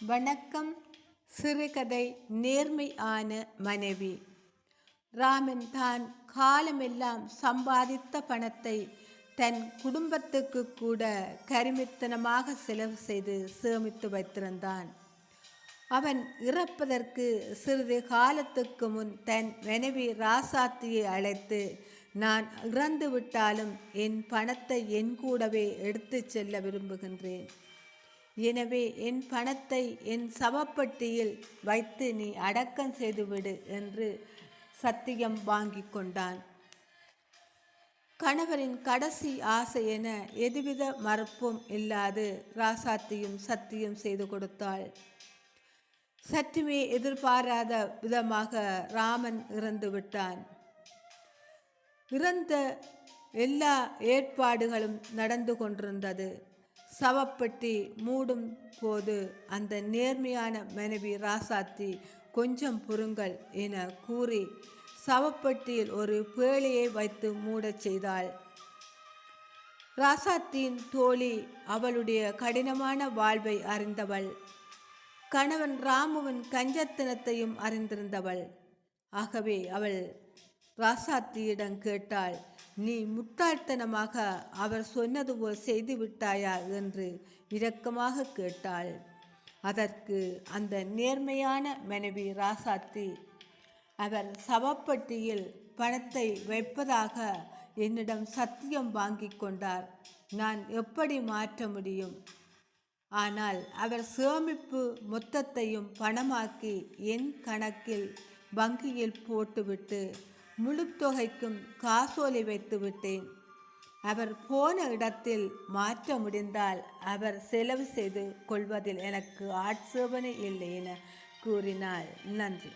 வணக்கம். சிறுகதை நேர்மை ஆன மனைவி. ராமன் தான் காலமெல்லாம் சம்பாதித்த பணத்தை தன் குடும்பத்துக்கு கூட கருமித்தனமாக செலவு செய்து சேமித்து வைத்திருந்தான். அவன் இறப்பதற்கு சிறிது காலத்துக்கு முன் தன் மனைவி ராசாத்தியை அழைத்து, நான் இறந்து விட்டாலும் என் பணத்தை என் கூடவே எடுத்துச் செல்ல விரும்புகின்றேன். எனவே என் பணத்தை என் சவப்பெட்டியில் வைத்து நீ அடக்கம் செய்துவிடு என்று சத்தியம் வாங்கி கொண்டான். கணவரின் கடைசி ஆசை என எதுவித மறுப்பும் இல்லாது ராசாத்தியும் சத்தியம் செய்து கொடுத்தாள். சற்றுமே எதிர்பாராத விதமாக ராமன் இறந்து விட்டான். இறந்த எல்லா ஏற்பாடுகளும் நடந்து கொண்டிருந்தது. சவப்பெட்டி மூடும் போது அந்த நேர்மையான மனைவி ராசாத்தி, கொஞ்சம் பொறுங்கள் என கூறி சவப்பெட்டியில் ஒரு பேழையை வைத்து மூடச் செய்தாள். ராசாத்தியின் தோழி அவளுடைய கடினமான வாழ்வை அறிந்தவள். கணவன் ராமுவின் கஞ்சத்தனத்தையும் அறிந்திருந்தவள். ஆகவே அவள் ராசாத்தியிடம் கேட்டாள், நீ முட்டாள்தனமாக அவர் சொன்னது போல் செய்து விட்டாயா என்று இரக்கமாக கேட்டாள். அதற்கு அந்த நேர்மையான மனைவி ராசாத்தி, அவர் சவப்பெட்டியில் பணத்தை வைப்பதாக என்னிடம் சத்தியம் வாங்கி கொண்டார். நான் எப்படி மாற்ற முடியும்? ஆனால் அவர் சேமிப்பு மொத்தத்தையும் பணமாக்கி என் கணக்கில் வங்கியில் போட்டுவிட்டு முழு தொகைக்கும் காசோலை வைத்து விட்டேன். அவர் போன இடத்தில் மாற்ற முடிந்தால் அவர் செலவு செய்து கொள்வதில் எனக்கு ஆட்சேபனை இல்லை என கூறினாள். நன்றி.